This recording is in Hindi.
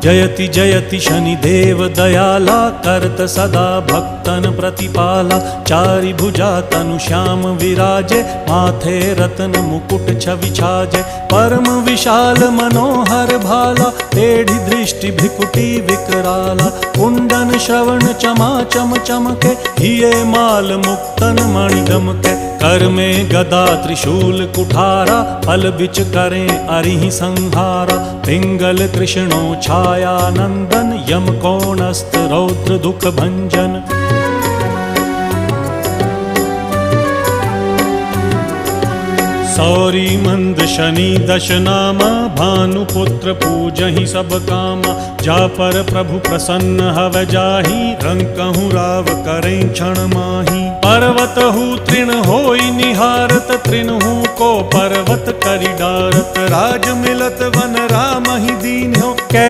जयति जयति शनिदेव दयाला, करत सदा भक्तन प्रतिपाला। चारि भुजा तनु श्याम विराजे, माथे रत्न मुकुट छवि छाजे। परम विशाल मनोहर भाला, टेढ़ी दृष्टि भिकुटी विकराला। कुंडन श्रवण चमा चम चमके, हिये माल मुक्तन मणि दमके। कर में गदा त्रिशूल कुठारा, फल बिच करें अरिहि संहारा। पिंगल कृष्णो छाया नंदन, यम कोणस्थ रौद्र दुख भंजन। सौरी मंद शनि दश नामा, भानुपुत्र पूजहि सब कामा। जा पर प्रभु प्रसन्न हव जाहि, रंकहु राव करें क्षण माहि। पर्वत हु तृण होई निहारत, तृणहु को पर्वत करि डारत। राज मिलत वन राम ही दीन हो,